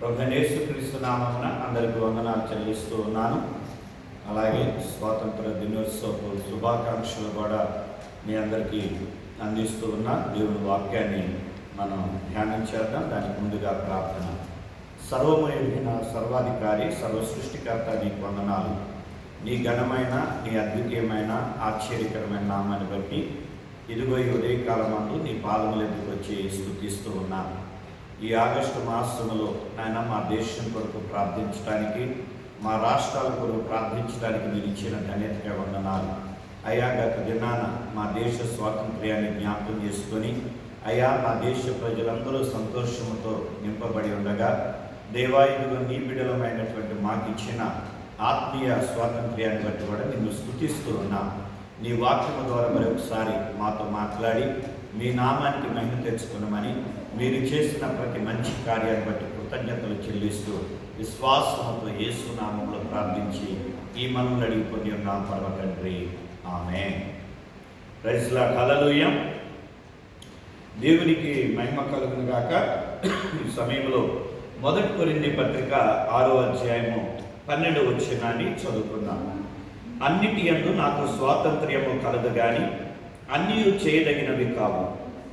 ప్రభువైన యేసుక్రీస్తు నామమున అందరికీ వందనాలు చెల్లిస్తూ ఉన్నాను. అలాగే స్వాతంత్ర దినోత్సవ శుభాకాంక్షలు కూడా మీ అందరికీ అందిస్తూ ఉన్న దేవుని వాక్యాన్ని మనం ధ్యానం చేద్దాం. దానికి ముందుగా ప్రార్థన. సర్వమయుడైన సర్వాధికారి సర్వ సృష్టికర్త నీకు వందనాలు. నీ ఘనమైన నీ అద్వితీయమైన ఆశ్చర్యకరమైన నామాన్ని బట్టి ఇదిగో ఈ ఉదయకాలమందు నీ పాదముల ఎదుకు వచ్చి స్తుతిస్తూ ఉన్నాను. ఈ ఆగస్టు మాసంలో ఆయన మా దేశం కొరకు ప్రార్థించడానికి, మా రాష్ట్రాల కొరకు ప్రార్థించడానికి మీరు ఇచ్చిన ధన్యతగా వందనాలు. అయా గత దినాన మా దేశ స్వాతంత్ర్యాన్ని జ్ఞాపకం చేసుకొని అయా మా దేశ ప్రజలందరూ సంతోషంతో నింపబడి ఉండగా దేవాయుడుగా నీ బిడలమైనటువంటి మాకు ఇచ్చిన ఆత్మీయ స్వాతంత్ర్యాన్ని బట్టి కూడా నిన్ను స్తుతిస్తూ ఉన్నాం. నీ వాక్యము ద్వారా మరొకసారి మాతో మాట్లాడి మీ నామానికి మహిమ తెచ్చుకున్నామని, మీరు చేసిన ప్రతి మంచి కార్యాన్ని బట్టి కృతజ్ఞతలు చెల్లిస్తూ విశ్వాసంతో యేసు నామంలో ప్రార్థించి ఈ మనములు అడిగిపోయి ఉన్నాం పరమ తండ్రి, ఆమేన్. ప్రైజ్ ది లార్డ్, హల్లెలూయా. దేవునికి మహిమ కలుగును గాక. ఈ సమయంలో 1 కొరింథీ పత్రిక 6వ అధ్యాయము 12వ వచనాన్ని చదువుకున్నాము. అన్నిటి యందు నాకు స్వాతంత్ర్యము కలదు గాని అన్నీ చేయదగినవి కావు.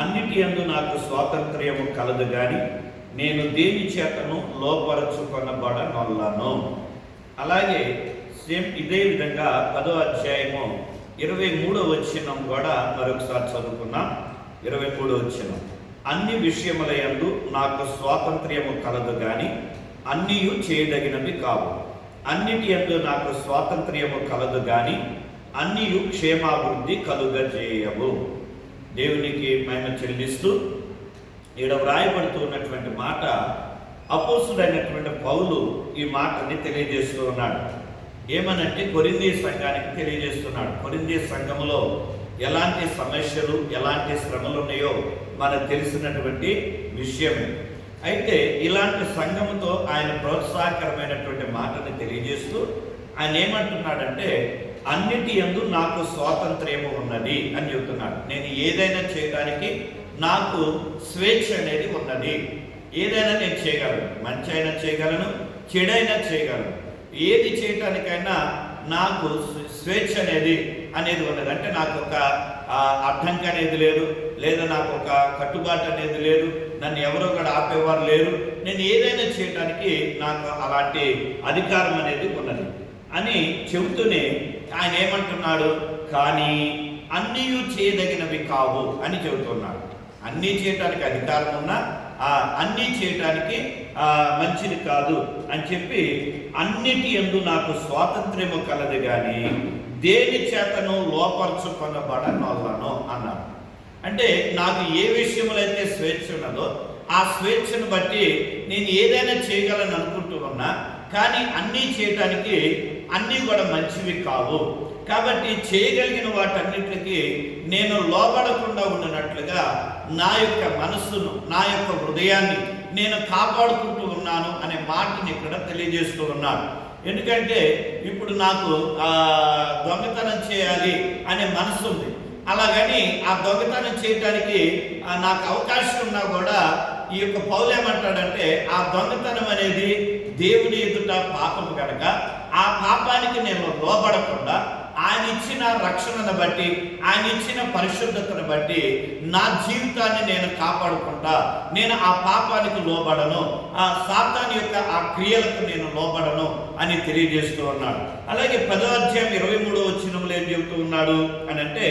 అన్నిటి యందు నాకు స్వాతంత్ర్యము కలదు గాని నేను దేని చేతను లోపరచుకొనబడనొల్లను. అలాగే సేమ్ ఇదే విధంగా 10వ అధ్యాయము 23వ వచనం కూడా మరొకసారి చదువుకున్నాం. 23వ వచనం, అన్ని విషయముల యందు నాకు స్వాతంత్ర్యము కలదు గాని అన్నీ చేయదగినవి కావు. అన్నిటి యందు నాకు స్వాతంత్ర్యము కలదు గాని అన్నీ క్షేమాభివృద్ధి కలుగజేయవు. దేవునికి మహిమ చెల్లిస్తూ ఈడ వ్రాయబడుతూ ఉన్నటువంటి మాట, అపోస్తుడైనటువంటి పౌలు ఈ మాటని తెలియజేస్తూ ఉన్నాడు. ఏమనంటే కొరింథీ సంఘానికి తెలియజేస్తున్నాడు. కొరింథీ సంఘములో ఎలాంటి సమస్యలు, ఎలాంటి శ్రమలు ఉన్నాయో మనకు తెలిసినటువంటి విషయమే. అయితే ఇలాంటి సంఘముతో ఆయన ప్రోత్సాహకరమైనటువంటి మాటని తెలియజేస్తూ ఆయన ఏమంటున్నాడంటే, అన్నిటి యందు నాకు స్వాతంత్ర్యము ఉన్నది అని చెప్తున్నాడు. నేను ఏదైనా చేయడానికి నాకు స్వేచ్ఛ అనేది ఉన్నది. ఏదైనా నేను చేయగలను, మంచి అయినా చేయగలను, చెడైనా చేయగలను. ఏది చేయటానికైనా నాకు స్వేచ్ఛ అనేది ఉన్నది. అంటే నాకు ఒక అడ్డంకి అనేది లేదు, లేదా నాకు ఒక కట్టుబాటు అనేది లేదు, నన్ను ఎవరో కూడా ఆపేవారు లేరు. నేను ఏదైనా చేయడానికి నాకు అలాంటి అధికారం అనేది ఉన్నది అని చెబుతూనే ఆయన ఏమంటున్నాడు, కానీ అన్నీ చేయదగినవి కావు అని చెబుతున్నాడు. అన్నీ చేయటానికి అధికారం ఉన్నా అన్నీ చేయటానికి మంచిది కాదు అని చెప్పి, అన్నిటి యందు నాకు స్వాతంత్ర్యము కలదు కానీ దేని చేతను లోపరచుకొనబడనొల్లను అన్నాడు. అంటే నాకు ఏ విషయంలో అయితే స్వేచ్ఛ ఉన్నదో ఆ స్వేచ్ఛను బట్టి నేను ఏదైనా చేయగలను అనుకుంటూ ఉన్నా, కానీ అన్నీ చేయటానికి అన్నీ కూడా మంచివి కావు. కాబట్టి చేయగలిగిన వాటన్నిటికీ నేను లోబడకుండా ఉన్నట్లుగా నా యొక్క మనస్సును, నా యొక్క హృదయాన్ని నేను కాపాడుకుంటూ ఉన్నాను అనే మాటని ఇక్కడ తెలియజేస్తూ ఉన్నాను. ఎందుకంటే ఇప్పుడు నాకు దొంగతనం చేయాలి అనే మనసు ఉంది. అలాగని ఆ దొంగతనం చేయడానికి నాకు అవకాశం ఉన్నా కూడా ఈ యొక్క పౌలు ఏమంటాడంటే, ఆ దొంగతనం అనేది దేవుని ఎదుట పాపము కనుక ఆ పాపానికి నేను లోబడకుండా ఆయన ఇచ్చిన రక్షణను బట్టి, ఆయన ఇచ్చిన పరిశుద్ధతను బట్టి నా జీవితాన్ని నేను కాపాడుకుంటా. నేను ఆ పాపానికి లోబడను, ఆ సాతాను యొక్క ఆ క్రియలకు నేను లోబడను అని తెలియజేస్తూ ఉన్నాడు. అలాగే 10వ అధ్యాయం 23వ వచనంలో ఏం చెబుతూ ఉన్నాడు అని అంటే,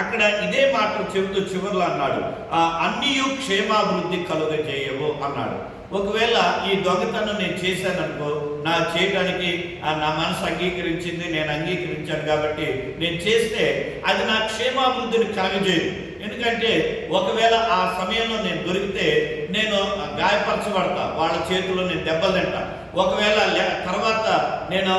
అక్కడ ఇదే మాట చెబుతూ చివరిలో అన్నాడు, అన్నీ క్షేమాభివృద్ధి కలుగజేయవు అన్నాడు. ఒకవేళ ఈ దొంగతనం నేను చేశాననుకో, నా చేయడానికి నా మనసు అంగీకరించింది, నేను అంగీకరించాను కాబట్టి నేను చేస్తే అది నా క్షేమాభివృద్ధిని కలగజేయదు. ఎందుకంటే ఒకవేళ ఆ సమయంలో నేను దొరికితే నేను గాయపరచబడతా, వాళ్ళ చేతుల్లో నేను దెబ్బలు తింటా. ఒకవేళ తర్వాత నేను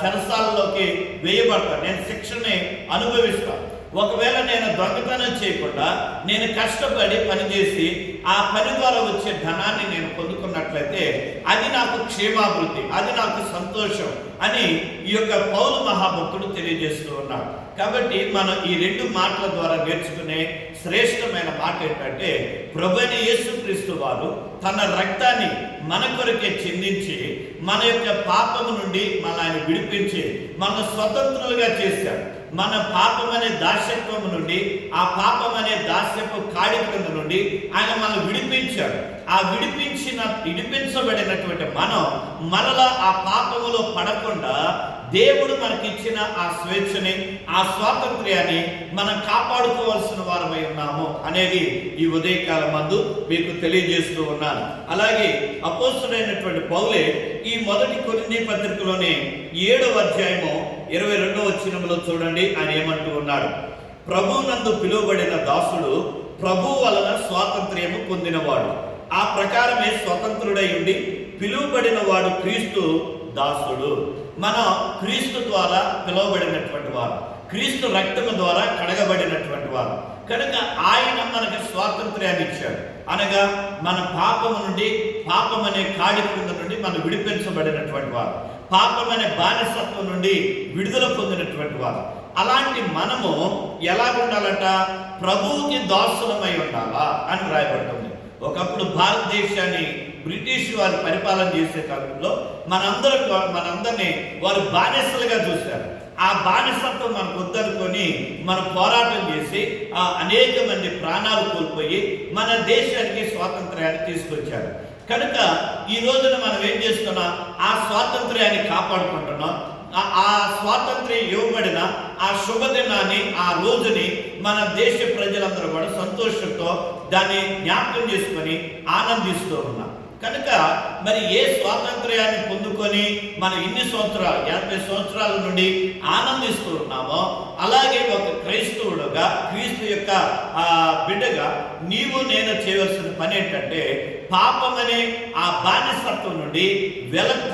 చెరసాలలోకి వేయబడతా, నేను శిక్షని అనుభవిస్తా. ఒకవేళ నేను దొంగతనం చేయకుండా నేను కష్టపడి పనిచేసి ఆ పని ద్వారా వచ్చే ధనాన్ని నేను పొందుకున్నట్లయితే అది నాకు క్షేమాభివృద్ధి, అది నాకు సంతోషం అని ఈ యొక్క పౌలు మహాభక్తుడు తెలియజేస్తూ ఉన్నాడు. కాబట్టి మనం ఈ 2 మాటల ద్వారా నేర్చుకునే శ్రేష్టమైన మాట ఏంటంటే, ప్రభువైన యేసుక్రీస్తు వారు తన రక్తాన్ని మన కొరకే చిందించి మన యొక్క పాపము నుండి మనల్ని విడిపించి మన స్వతంత్రులుగా చేశాడు. మన పాపం అనే దాస్యత్వం నుండి, ఆ పాపం అనే దాస్యపు కాడి క్రింద నుండి ఆయన మనం విడిపించాడు. ఆ విడిపించబడినటువంటి మనం మరలా ఆ పాపములో పడకుండా దేవుడు మనకిచ్చిన ఆ స్వేచ్ఛని, ఆ స్వాతంత్ర్యాన్ని మనం కాపాడుకోవాల్సిన వారమై ఉన్నాము అనేది ఈ ఉదయకాలం మందు మీకు తెలియజేస్తూ ఉన్నాను. అలాగే అపోస్తలుడైనటువంటి పౌలే ఈ మొదటి కొరింథీ పత్రికలోని 7వ అధ్యాయము 22వ వచనంలో చూడండి, ఆయన ఏమంటూ ఉన్నాడు. ప్రభువునందు పిలువబడిన దాసుడు ప్రభువు వలన స్వాతంత్ర్యము పొందినవాడు, ఆ ప్రకారమే స్వతంత్రుడై ఉండి పిలువబడిన వాడు క్రీస్తు దాసుడు. మనం క్రీస్తు ద్వారా పిలువబడినటువంటి వారు, క్రీస్తు రక్తము ద్వారా కడగబడినటువంటి వారు కనుక ఆయన మనకు స్వాతంత్ర్యాన్ని ఇచ్చాడు. అనగా మన పాపము నుండి, పాపం అనే కాడి క్రింద నుండి మనం విడిపించబడినటువంటి వారు, పాపం అనే బానిసత్వం నుండి విడుదల పొందినటువంటి వారు. అలాంటి మనము ఎలా ఉండాలంట? ప్రభువుకి దాసులమై ఉండాలా అని రాయబడుతుంది. ఒకప్పుడు భారతదేశాన్ని బ్రిటిష్ వారు పరిపాలన చేసే కాలంలో మనందరినీ వారు బానిసలుగా చూశారు. ఆ బానిసత్వం మనకు వద్దనుకొని మనం పోరాటం చేసి అనేక మంది ప్రాణాలు కోల్పోయి మన దేశానికి స్వాతంత్ర్యాన్ని తీసుకొచ్చారు. కనుక ఈ రోజున మనం ఏం చేస్తున్నాం? ఆ స్వాతంత్ర్యాన్ని కాపాడుకుంటున్నాం. ఆ స్వాతంత్ర్యం ఇవ్వబడిన ఆ శుభదినాన్ని, ఆ రోజుని మన దేశ ప్రజలందరూ కూడా సంతోషంతో దాన్ని జ్ఞాపకం చేసుకొని ఆనందిస్తూ ఉన్నాం. కనుక మరి ఏ స్వాతంత్ర్యాన్ని పొందుకొని మనం ఇన్ని సంవత్సరాలు 80 సంవత్సరాల నుండి ఆనందిస్తూ ఉన్నామో, అలాగే ఒక క్రైస్తవుడుగా, క్రీస్తు యొక్క బిడ్డగా నీవు నేను చేయవలసిన పని ఏంటంటే, పాపమనే ఆ బానిసత్వం నుండి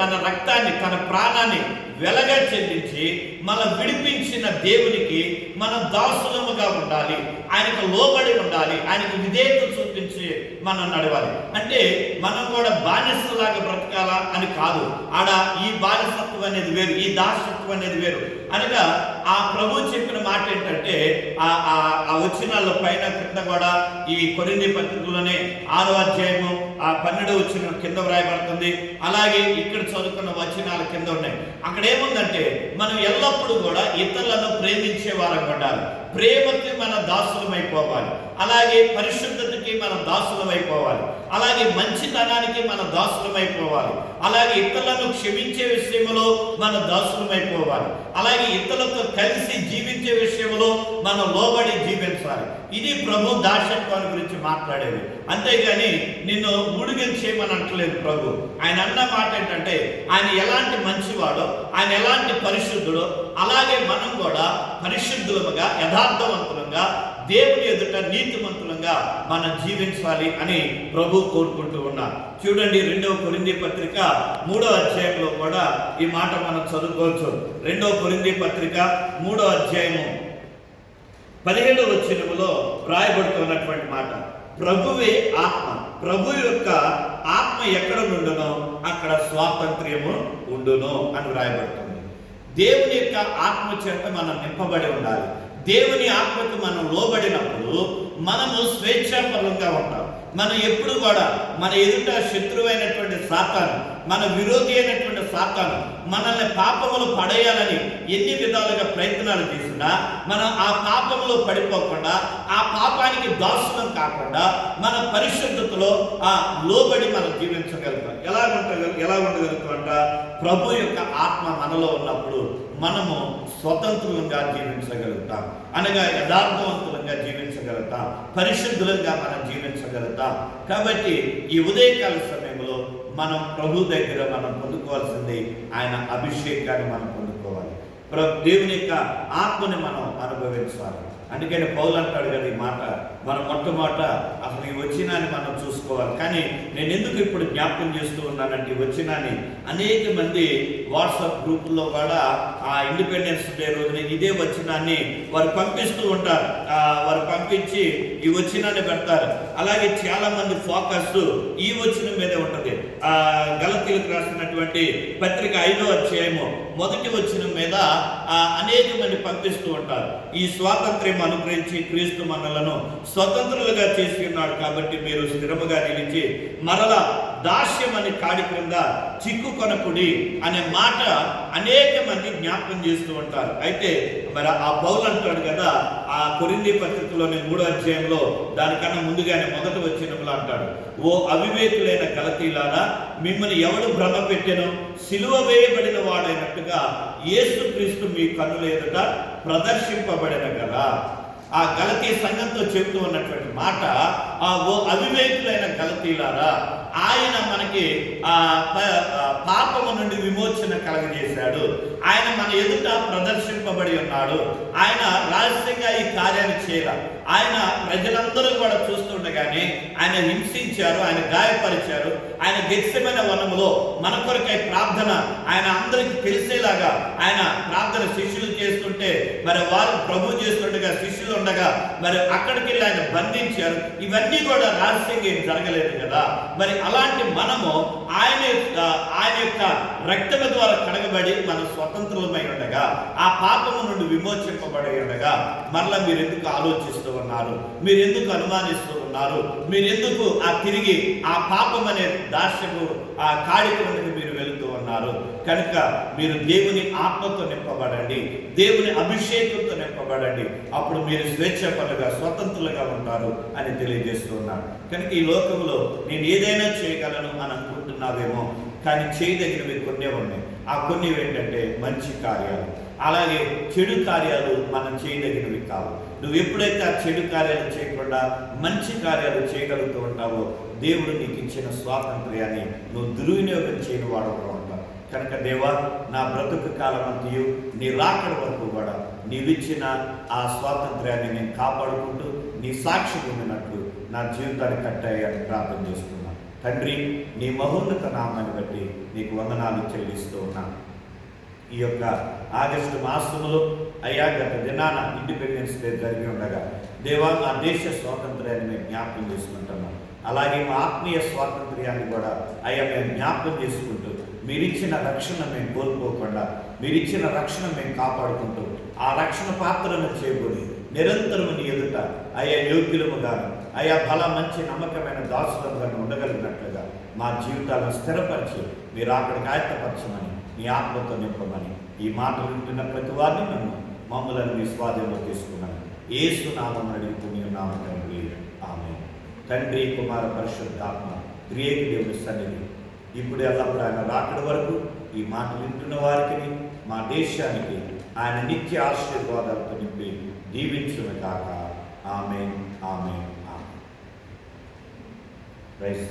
తన రక్తాన్ని, తన ప్రాణాన్ని వెలగా చెల్లించి మనం విడిపించిన దేవునికి మనం దాసులముగా ఉండాలి, ఆయనకు లోబడి ఉండాలి, ఆయనకు విధేయత చూపించి మనం నడవాలి. అంటే మనం కూడా బానిసలాగా బ్రతకాలా అని కాదు. ఈ బానిసత్వం అనేది వేరు, ఈ దాసత్వం అనేది వేరు. అనగా ఆ ప్రభు చెప్పిన మాట ఏంటంటే, ఆ వచనాల్లో పైన కింద కూడా ఈ కొరింథీ పత్రికలోనే 6వ అధ్యాయము 12వ వచనం కింద వ్రాయబడుతుంది. అలాగే ఇక్కడ చదువుకున్న వచనాల కింద ఉన్నాయి. అక్కడ ఏముందంటే, మనం ఎల్లప్పుడూ కూడా ఇతరులను ప్రేమించే వారం ఉండాలి, ప్రేమకి మన దాసులమైపోవాలి, అలాగే పరిశుద్ధతకి మన దాసులమైపోవాలి, అలాగే మంచితనానికి మన దాసులమైపోవాలి, అలాగే ఇతరులను క్షమించే విషయంలో మన దాసులమైపోవాలి, అలాగే ఇతరులతో కలిసి జీవించే విషయంలో మనం లోబడి జీవించాలి. ఇది ప్రభు దాసత్వాన్ని గురించి మాట్లాడేది. అంతేగాని నిన్ను ఉడిగించేయమని అంటలేదు ప్రభు. ఆయన అన్న మాట ఏంటంటే, ఆయన ఎలాంటి మంచివాడో, ఆయన ఎలాంటి పరిశుద్ధుడో, అలాగే మనం కూడా పరిశుద్ధులుగా, యథార్థవంతులంగా, దేవుని ఎదుట నీతిమంతులంగా మనం జీవించాలి అని ప్రభు కోరుకుంటూ ఉన్నారు. చూడండి, 2వ కొరింథీ పత్రిక 3వ అధ్యాయంలో కూడా ఈ మాట మనం చదువుకోవచ్చు. 2వ కొరింథీ పత్రిక 3వ అధ్యాయము 17వ వచనములో రాయబడుతున్నటువంటి మాట, ప్రభువే ఆత్మ, ప్రభు యొక్క ఆత్మ ఎక్కడ ఉండునో అక్కడ స్వాతంత్ర్యము ఉండును అని రాయబడుతుంది. దేవుని యొక్క ఆత్మ చేత మనం నింపబడి ఉండాలి. దేవుని ఆత్మకు మనం లోబడినప్పుడు మనము స్వేచ్ఛాపరంగా ఉంటాం. మనం ఎప్పుడు కూడా మన ఎదుట శత్రువైనటువంటి సాతాను, మన విరోధి అయినటువంటి సాతాను మనల్ని పాపములు పడేయాలని ఎన్ని విధాలుగా ప్రయత్నాలు చేసినా మనం ఆ పాపములో పడిపోకుండా, ఆ పాపానికి దాసులం కాకుండా మన పరిశుద్ధతలో లోబడి మనం జీవించగలుగుతాం. ఎలా ఉండగలుగుతామంట? ప్రభు యొక్క ఆత్మ మనలో ఉన్నప్పుడు మనము స్వతంత్రులంగా జీవించగలుగుతాం, అనగా యథార్థవంతులంగా జీవించగలుగుతాం, పరిశుద్ధులంగా మనం జీవించగలుగుతాం. కాబట్టి ఈ ఉదయకాల సమయంలో మనం ప్రభు దగ్గర మనం పొందుకోవాల్సింది ఆయన అభిషేకాన్ని మనం పొందుకోవాలి. దేవుని యొక్క ఆత్మని మనం అనుభవించాలి. అందుకని పౌలు అంటాడు కదా ఈ మాట, మనం మొట్టమొదట అసలు ఈ వచనాన్ని మనం చూసుకోవాలి. కానీ నేను ఎందుకు ఇప్పుడు జ్ఞాపకం చేస్తూ ఉన్నానంటే ఈ వచనాన్ని అనేక మంది వాట్సాప్ గ్రూపుల్లో కూడా ఆ ఇండిపెండెన్స్ డే రోజున ఇదే వచనాన్ని వారు పంపిస్తూ ఉంటారు. వారు పంపించి ఈ వచనాన్ని పెడతారు. అలాగే చాలా మంది ఫోకస్ ఈ వచనం మీదే ఉంటుంది. గలతీయులకు రాసినటువంటి పత్రిక 5వ అధ్యాయము 1వ వచనం మీద అనేక మంది పంపిస్తూ ఉంటారు. ఈ స్వాతంత్ర్యం అనుగ్రహించి క్రీస్తు మనలను స్వతంత్రులుగా చేసి ఉన్నాడు కాబట్టి మీరు స్థిరముగా నిలిచి మరలా దాస్యం అనే కాడి క్రింద చిక్కుకొనకుడి అనే మాట అనేక మంది జ్ఞాపకం చేస్తూ ఉంటారు. అయితే మరి ఆ పౌలు అంటాడు కదా ఆ కొరింథీ పత్రికలోని 3వ అధ్యాయంలో దానికన్నా ముందుగానే 1వ వచనంలో అంటాడు, ఓ అవివేకులైన గలతీయులారా, మిమ్మల్ని ఎవడు భ్రమ పెట్టెను? సిలువ వేయబడిన వాడైనట్టుగా యేసుక్రీస్తు మీ కన్నుల ఎదుట ప్రదర్శింపబడిన కదా. ఆ గలతీ సంఘంతో చెబుతూ ఉన్నటువంటి మాట, ఓ అవివేకులైన గలతీయులారా, ఆయన మనకి పాపము నుండి విమోచన కలగజేశాడు. ఆయన మన ఎదుట ప్రదర్శింపబడి ఉన్నాడు. ఆయన రహస్యంగా ఈ కార్యాన్ని చేయాల. ఆయన ప్రజలందరూ కూడా చూస్తుండగానే ఆయన హింసించారు, ఆయన గాయపరిచారు. ఆయన గెత్సెమనే వనములో మన కొరకై ప్రార్థన ఆయన అందరికీ తెలిసేలాగా ఆయన ప్రార్థన శిష్యులు చేస్తుంటే మరి వారు ప్రభు చేస్తుండగా శిష్యులు ఉండగా మరి అక్కడికి వెళ్ళి ఆయన బంధించారు. ఇవన్నీ కూడా రహస్యంగా ఏం జరగలేదు కదా. మరి అలాంటి మనము ఆయన యొక్క రక్తము ద్వారా కడగబడి మనం స్వతంత్రులమై ఉండగా, ఆ పాపము నుండి విమోచింపబడి ఉండగా మరలా మీరు ఎందుకు ఆలోచిస్తూ ఉన్నారు? మీరు ఎందుకు అనుమానిస్తూ ఉన్నారు? మీరు ఎందుకు తిరిగి ఆ పాపం అనే దాస్యము ఆ కాడికి మీరు వెళుతూ ఉన్నారు? కనుక మీరు దేవుని ఆత్మతో నింపబడండి, దేవుని అభిషేకంతో నింపబడండి. అప్పుడు మీరు స్వేచ్ఛపరులుగా స్వతంత్రులుగా ఉంటారు అని తెలియజేస్తూ ఉన్నారు. కనుక ఈ లోకంలో నేను ఏదైనా చేయగలను అని అనుకుంటున్నావేమో, కానీ చేయదగినవి కొన్ని ఉన్నాయి. ఆ కొన్ని ఏంటంటే మంచి కార్యాలు. అలాగే చెడు కార్యాలు మనం చేయదగినవి కావు. నువ్వు ఎప్పుడైతే ఆ చెడు కార్యాలు చేయకుండా మంచి కార్యాలు చేయగలుగుతూ ఉంటావో దేవుడు నీకు ఇచ్చిన స్వాతంత్ర్యాన్ని నువ్వు దుర్వినియోగం చేయని వాడుతూ ఉంటావు. కనుక దేవా, నా బ్రతుకు కాలం అంతయు నీ రాకడ వరకు కూడా నీవిచ్చిన ఆ స్వాతంత్ర్యాన్ని నేను కాపాడుకుంటూ నీ సాక్షి పొందినట్లు నా జీవితాన్ని కట్టాయని ప్రార్థన చేస్తున్నాను. తండ్రి, నీ మహోన్నత నామాన్ని బట్టి నీకు వందనాలు చెల్లిస్తూ ఉన్నాను. ఈ యొక్క ఆగస్టు మాసంలో అయ్యా గత దినాన ఇండిపెండెన్స్ డే జరిగి ఉండగా దేవా, మా దేశ స్వాతంత్ర్యాన్ని మేము జ్ఞాపకం చేసుకుంటున్నాం. అలాగే మా ఆత్మీయ స్వాతంత్ర్యాన్ని కూడా అయ్యా మేము జ్ఞాపకం చేసుకుంటూ మీరిచ్చిన రక్షణ మేము కోల్పోకుండా, మీరిచ్చిన రక్షణ మేము కాపాడుకుంటూ ఆ రక్షణ పాత్రను చేయబోని నిరంతరం నీ ఎదుట అయ్యా యోగ్యులముగాను అయ్యా మంచి నమ్మకమైన దాసులుగా ఉండగలిగినట్లుగా మా జీవితాలను స్థిరపరిచి మీరు అక్కడికి ఆయత్తపరచమని నీ ఆత్మతో నింపమని ఈ మాటలు వింటున్న ప్రతి వారిని మమ్మలను మీ స్వాధీనంలో తీసుకున్నాను. యేసు నామం అడుగుతూనే ఉన్నాము తండ్రి, ఆమేన్. తండ్రి, కుమార, పరిశుద్ధాత్మ త్రియేక దేవుని సన్నిధి ఇప్పుడు ఎల్లప్పుడు ఆయన రాకడ వరకు ఈ మాటలు వింటున్న వారికి, మా దేశానికి ఆయన నిత్య ఆశీర్వాదాలతో నింపి దీవించును కాక. ఆమేన్, ఆమేన్, ఆమేన్. ప్రైజ్